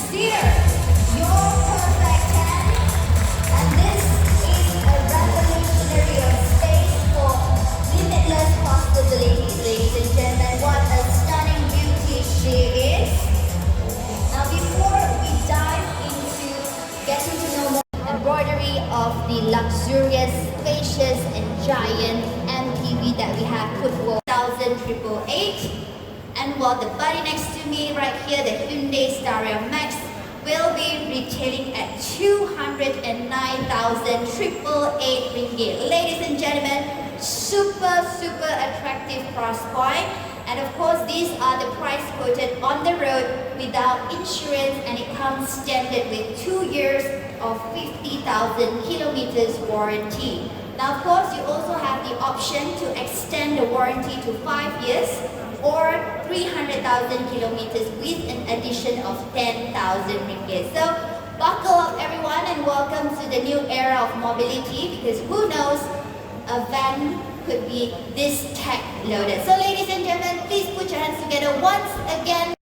Steer, your perfect hand. And this is a revolutionary of space for limitless possibilities, ladies and gentlemen. What a stunning beauty she is. Now before we dive into getting to know more embroidery of the luxurious, spacious and giant MPV that we have put for 1,888. And while the body next to me right here, the Hyundai Staria Max, will be retailing at 209,888 ringgit. Ladies and gentlemen, super attractive price point. And of course, these are the price quoted on the road without insurance, and it comes standard with 2 years of 50,000 kilometers warranty. Now of course, you also have the option to extend the warranty to 5 years or 300,000 kilometers with an addition of 10,000 ringgit. So buckle up everyone and welcome to the new era of mobility, because who knows, a van could be this tech loaded. So ladies and gentlemen, please put your hands together once again